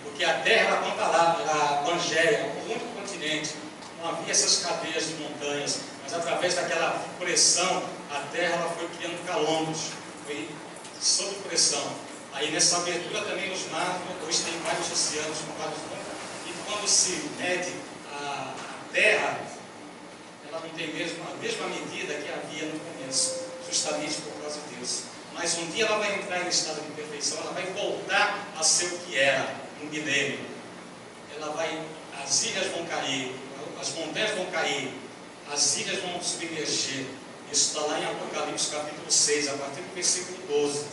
Porque a Terra era conta lá, era a Pangeia, o único continente. Não havia essas cadeias de montanhas, mas através daquela pressão, a Terra ela foi criando calombos, foi sob pressão. Aí nessa abertura também os mares, hoje tem vários oceanos com vários mundos, e quando se mede a Terra, ela não tem a mesma medida que havia no começo, justamente por causa disso. Mas um dia ela vai entrar em estado de perfeição, ela vai voltar a ser o que era, um milênio. As ilhas vão cair, as montanhas vão cair, as ilhas vão submergir. Isso está lá em Apocalipse capítulo 6, a partir do versículo 12.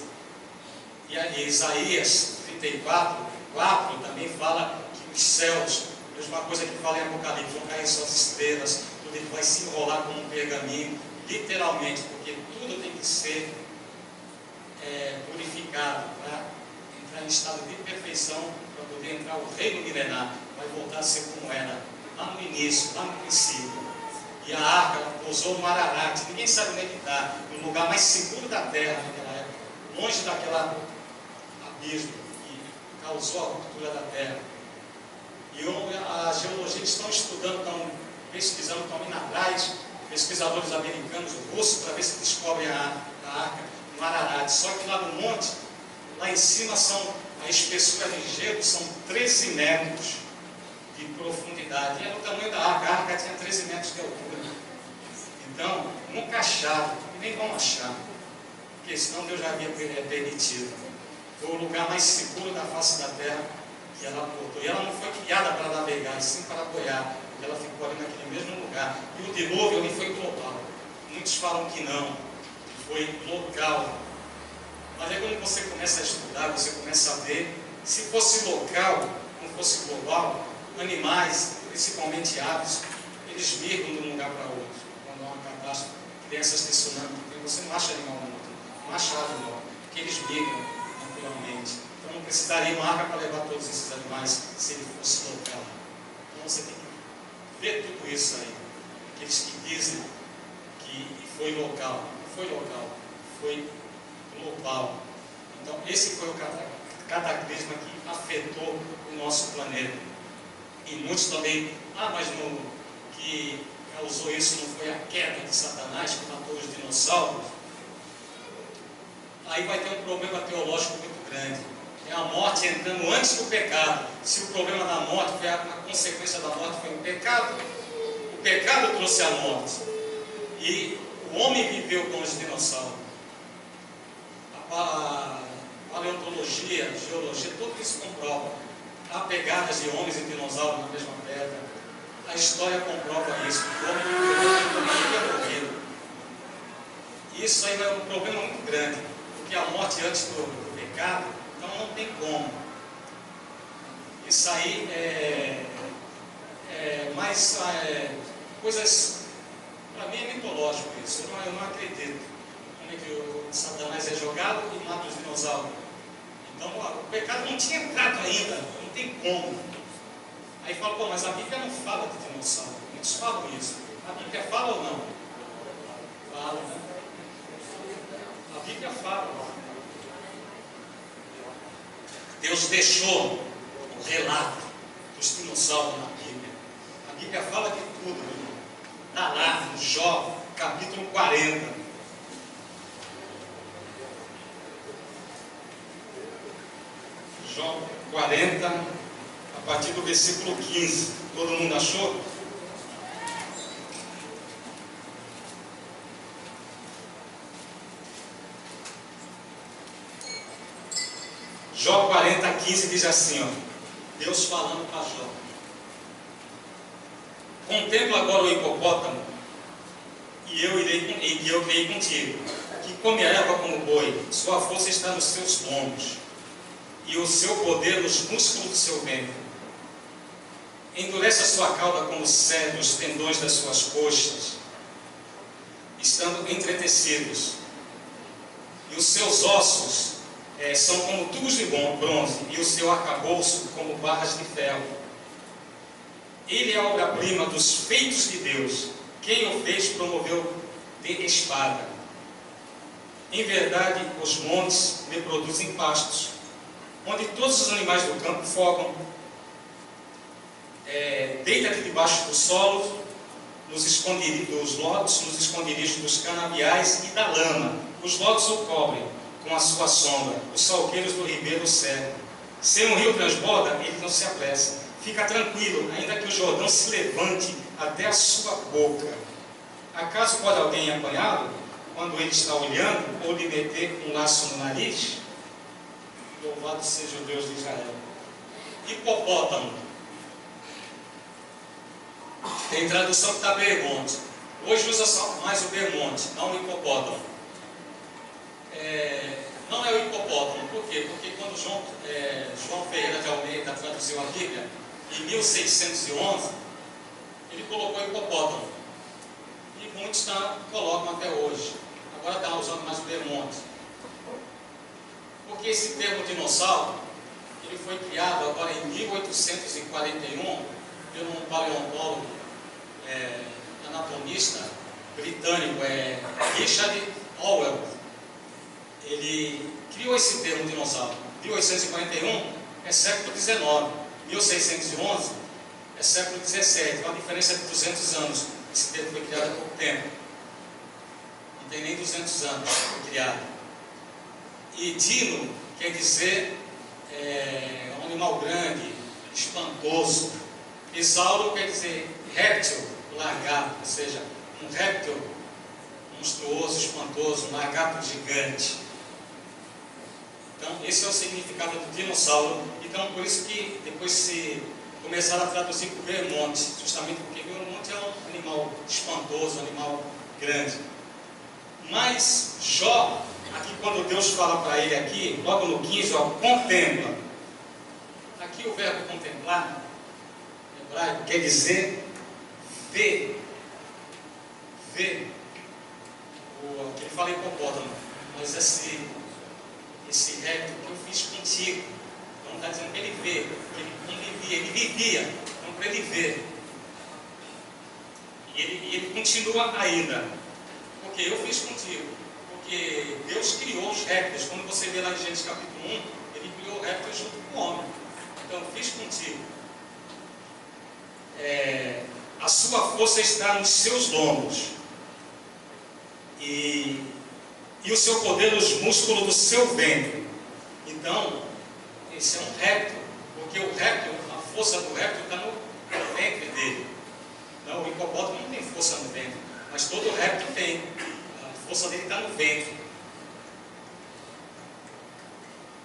E aí, Isaías 34, 4 também fala que os céus, a mesma coisa que fala em Apocalipse, vão cair suas estrelas, tudo vai se enrolar como um pergaminho, literalmente, porque tudo tem que ser purificado para entrar em estado de perfeição, para poder entrar o reino milenar, vai voltar a ser como era lá no início, lá no princípio. E a arca ela pousou no Ararat, ninguém sabe onde é que está, no lugar mais seguro da terra naquela época, longe daquela abismo que causou a ruptura da terra. E a geologia estão estudando, estão pesquisando, estão indo atrás, pesquisadores americanos, russos, para ver se descobrem a arca no Ararat. Só que lá no monte, lá em cima a espessura de gelo são 13 metros de profundidade. E era o tamanho da arca. A arca tinha 13 metros de altura. Então, nunca acharam, e nem vão achar, porque senão Deus já havia permitido. Foi o lugar mais seguro da face da terra que ela aportou. E ela não foi criada para navegar, e sim para boiar. Ela ficou ali naquele mesmo lugar. E o dilúvio ali foi global. Muitos falam que não, foi local. Mas aí quando você começa a estudar, você começa a ver, se fosse local, não fosse global, animais, principalmente aves, eles migram de um lugar para outro. Quando há uma catástrofe, crianças de tsunami, você não acha animal morto, não acha ave morta, porque eles migram naturalmente. Então não precisaria uma arca para levar todos esses animais se ele fosse local. Então você tem que ver tudo isso aí. Aqueles que dizem que foi local, não foi local, foi global. Então esse foi o cataclisma que afetou o nosso planeta. E muitos também, mas que causou isso não foi a queda de Satanás que matou os dinossauros. Aí vai ter um problema teológico muito grande. É a morte entrando antes do pecado. Se o problema da morte foi a consequência da morte foi o pecado trouxe a morte. E o homem viveu com os dinossauros. A paleontologia, a geologia, tudo isso comprova. Há pegadas de homens e dinossauros na mesma pedra. A história comprova isso. O homem viveu morrido. Isso aí é um problema muito grande, porque a morte antes do pecado, então não tem como. Isso aí mais coisas, para mim é mitológico isso. Eu não acredito. Como é que o Satanás é jogado e mata os dinossauros? Então o pecado não tinha entrado ainda, não tem como. Aí fala, mas a Bíblia não fala de dinossauro. Muitos falam isso. A Bíblia fala ou não? Fala, né? A Bíblia fala. Deus deixou o relato dos dinossauros na Bíblia. A Bíblia fala de tudo. Está lá em Jó, capítulo 40. Jó 40, a partir do versículo 15. Todo mundo achou? Jó 40, 15 diz assim, Deus falando para Jó: contempla agora o hipopótamo, e eu irei contigo, que come a erva como boi, sua força está nos seus lombos, e o seu poder nos músculos do seu ventre. Endurece a sua cauda como cedro, os tendões das suas coxas, estando entretecidos, e os seus ossos são como tubos de bronze, e o seu arcabouço como barras de ferro. Ele é a obra-prima dos feitos de Deus. Quem o fez promoveu de espada. Em verdade, os montes me produzem pastos, onde todos os animais do campo fogam. Deita-te debaixo do solo, nos esconderijos dos lodos, nos esconderijos dos canaviais e da lama. Os lodos o cobrem com a sua sombra, os salgueiros do ribeiro o cercam. Se um rio transborda, ele não se apressa. Fica tranquilo, ainda que o Jordão se levante até a sua boca. Acaso pode alguém apanhá-lo quando ele está olhando, ou lhe meter um laço no nariz? Louvado seja o Deus de Israel. Hipopótamo. Tem tradução que está Bermonte. Hoje usa só mais o Bermonte, não o hipopótamo. Não é o hipopótamo. Por quê? Porque quando João Ferreira de Almeida traduziu a Bíblia, em 1611, ele colocou hipopótamo. E muitos colocam até hoje. Agora está usando mais o Bermonte. Porque esse termo dinossauro, ele foi criado agora em 1841, por um paleontólogo, anatomista britânico, Richard Howell. Ele criou esse termo dinossauro. 1841 é século XIX, 1611 é século XVII, uma diferença de 200 anos. Esse termo foi criado há pouco tempo. Não tem nem 200 anos foi criado. E dino quer dizer um animal grande, espantoso. Isauro quer dizer réptil, lagarto, ou seja, um réptil monstruoso, espantoso, um lagarto gigante. Então, esse é o significado do dinossauro. Então, por isso que depois se começaram a traduzir por Bermonte, justamente porque Bermonte é um animal espantoso, um animal grande. Mas Jó, aqui quando Deus fala para ele aqui, logo no 15, contempla. Aqui o verbo contemplar, em hebraico, quer dizer ver. Ver. Aqui ele fala hipopótamo, mas esse réptil que eu fiz contigo. Então está dizendo que ele vê, que ele vivia, então para ele ver. E ele continua ainda, porque eu fiz contigo. Porque Deus criou os répteis. Quando você vê lá em Gênesis capítulo 1, ele criou o réptil junto com o homem. Então, eu fiz contigo. A sua força está nos seus lombos. E o seu poder nos músculos do seu ventre. Então, esse é um réptil. Porque o réptil, a força do réptil está no ventre dele. Então, o hipopótamo não tem força no ventre. Mas todo réptil tem. A força dele está no ventre.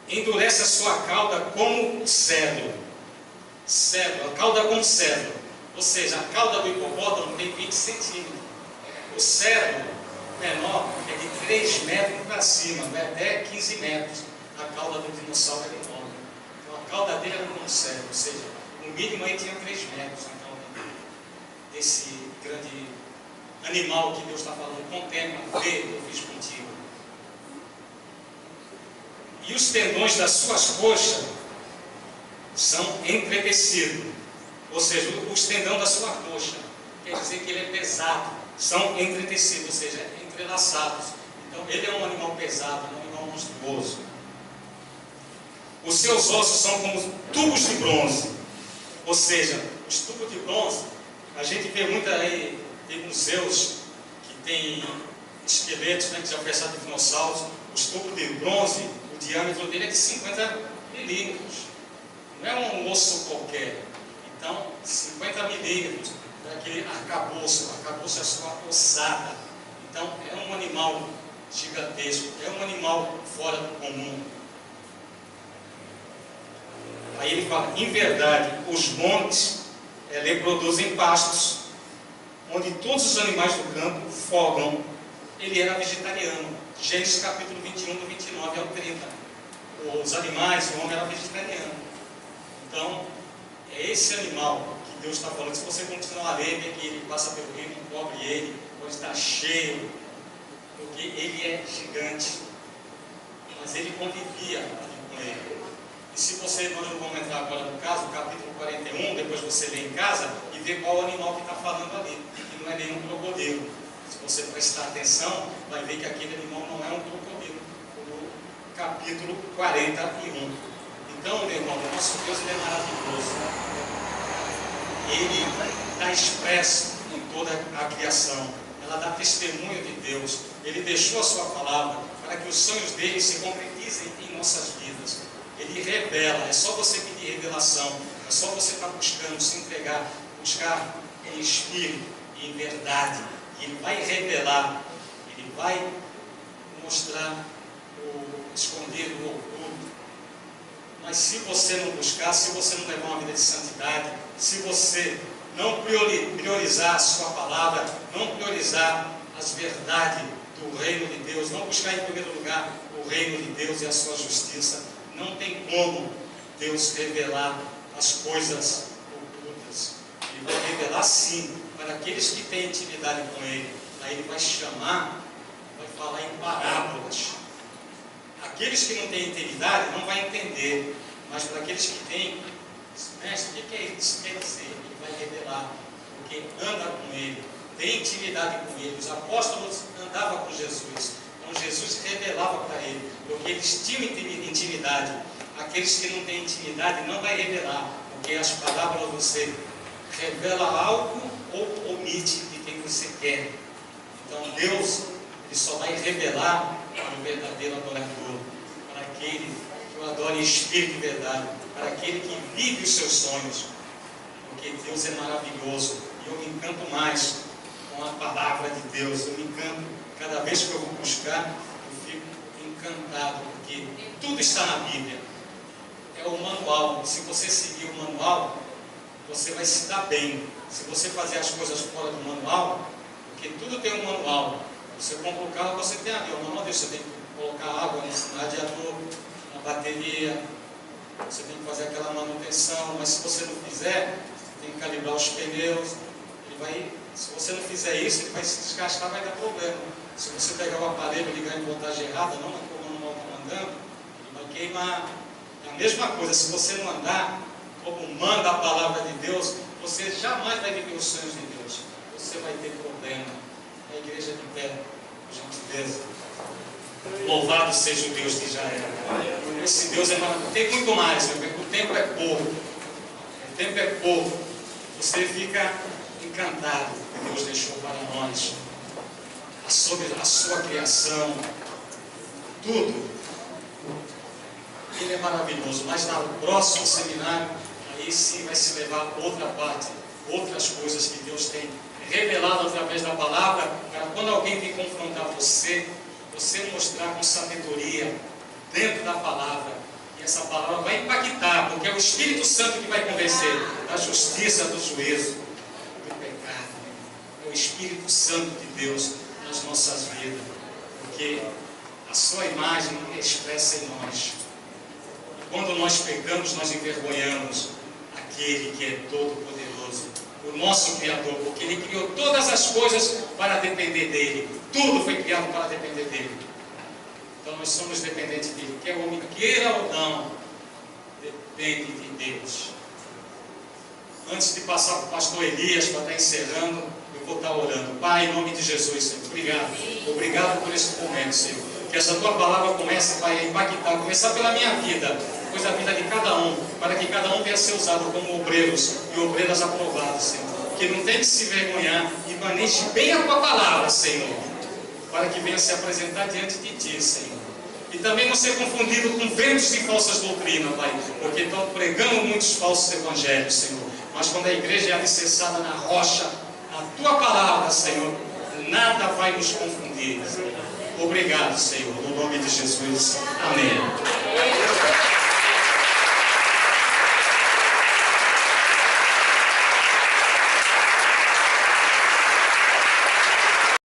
Endurece a sua cauda como cedro. Cedro, a cauda como cedro. Ou seja, a cauda do hipopótamo tem 20 centímetros. O cedro menor é de 3 metros para cima, vai até 15 metros. A cauda do dinossauro é enorme. Então a cauda dele era como cedro, ou seja, no mínimo aí tinha 3 metros a cauda desse grande animal que Deus está falando. Contempla, vê, eu fiz contigo. E os tendões das suas coxas são entretecidos. Ou seja, os tendões da sua coxa, quer dizer que ele é pesado, são entretecidos, ou seja, entrelaçados. Então ele é um animal pesado, um animal monstruoso. Os seus ossos são como tubos de bronze. Ou seja, os tubos de bronze, a gente vê muito aí, tem museus que tem esqueletos, né, que já pensaram de dinossauros. Os tubos de bronze, o diâmetro dele é de 50 milímetros. Não é um osso qualquer. Então, 50 milímetros, é aquele arcabouço. Arcabouço é a sua ossada. Então, é um animal gigantesco. É um animal fora do comum. Aí ele fala, em verdade, os montes lhe produzem pastos, onde todos os animais do campo fogam. Ele era vegetariano. Gênesis capítulo 21, do 29 ao 30. Os animais, o homem era vegetariano. Então, é esse animal que Deus está falando. Se você continuar a ler, vê que ele passa pelo rio, não cobre ele, pode estar cheio, porque ele é gigante. Mas ele convivia ali com ele. E se você, nós não vamos entrar agora no caso, capítulo 41, depois você lê em casa e vê qual animal que está falando ali, que não é nenhum crocodilo. Se você prestar atenção, vai ver que aquele animal não é um crocodilo. capítulo 41. Então, meu irmão, o nosso Deus ele é maravilhoso. Ele está expresso em toda a criação. Ela dá testemunho de Deus. Ele deixou a sua palavra para que os sonhos dele se concretizem em nossas vidas. Ele revela, é só você pedir revelação, é só você estar buscando, se entregar, buscar em espírito e em verdade. Ele vai revelar, ele vai mostrar o escondido, o oculto. Mas se você não buscar, se você não levar uma vida de santidade, se você não priorizar a sua palavra, não priorizar as verdades do reino de Deus, não buscar em primeiro lugar o reino de Deus e a sua justiça, não tem como Deus revelar as coisas ocultas. Ele vai revelar sim para aqueles que têm intimidade com Ele. Aí Ele vai chamar, vai falar em parábolas. Aqueles que não têm intimidade não vão entender, mas para aqueles que têm, mestre, o que é isso? Quer dizer, Ele vai revelar, porque anda com Ele, tem intimidade com Ele. Os apóstolos andavam com Jesus, então Jesus revelava para ele, porque eles tinham intimidade. Aqueles que não têm intimidade não vai revelar, porque as palavras você revela algo ou omite de quem você quer. Então Deus ele só vai revelar para o verdadeiro adorador, para aquele que o adora em espírito e verdade, para aquele que vive os seus sonhos, porque Deus é maravilhoso. E eu me encanto mais com a palavra de Deus. Eu me encanto cada vez que eu vou buscar, eu fico encantado, porque tudo está na Bíblia. É o manual. Se você seguir o manual, você vai se dar bem. Se você fazer as coisas fora do manual, porque tudo tem um manual. Você compra o carro, você tem ali o manual disso. Você tem que colocar água no radiador, na bateria, você tem que fazer aquela manutenção. Mas se você não fizer, você tem que calibrar os pneus. Se você não fizer isso, ele vai se desgastar, vai dar problema. Se você pegar o aparelho e ligar em voltagem errada, não como o manual está mandando, ele vai queimar. É a mesma coisa, se você não andar como manda a palavra de Deus, você jamais vai viver os sonhos de Deus. Você vai ter problema. A igreja de pé, por gentileza. Louvado seja o Deus de Israel. Esse Deus é maravilhoso. Tem muito mais, meu bem. O tempo é pouco. O tempo é pouco. Você fica encantado que Deus deixou para nós. Sobre a sua criação, tudo. Ele é maravilhoso. Mas no próximo seminário, aí sim vai se levar outra parte, outras coisas que Deus tem revelado através da palavra, para quando alguém vir confrontar você, você mostrar com sabedoria dentro da palavra. E essa palavra vai impactar, porque é o Espírito Santo que vai convencer da justiça, do juízo, do pecado. É o Espírito Santo de Deus nas nossas vidas, porque a sua imagem é expressa em nós. E quando nós pecamos, nós envergonhamos aquele que é todo-poderoso, o nosso Criador, porque Ele criou todas as coisas para depender dEle. Tudo foi criado para depender dEle. Então nós somos dependentes dEle. Quer o homem queira ou não, depende de Deus. Antes de passar para o pastor Elias, para estar encerrando, eu vou estar orando. Pai, em nome de Jesus, Senhor, obrigado. Obrigado por esse momento, Senhor. Que essa Tua palavra comece, Pai, a impactar, começar pela minha vida, depois a vida de cada um, para que cada um venha ser usado como obreiros e obreiras aprovados, Senhor. Que não tem que se vergonhar e maneje bem a Tua palavra, Senhor, para que venha se apresentar diante de Ti, Senhor. E também não ser confundido com ventos de falsas doutrinas, Pai, porque estão pregando muitos falsos evangelhos, Senhor. Mas quando a igreja é alicerçada na rocha, na Tua palavra, Senhor, nada vai nos confundir. Obrigado, Senhor, no nome de Jesus. Amém.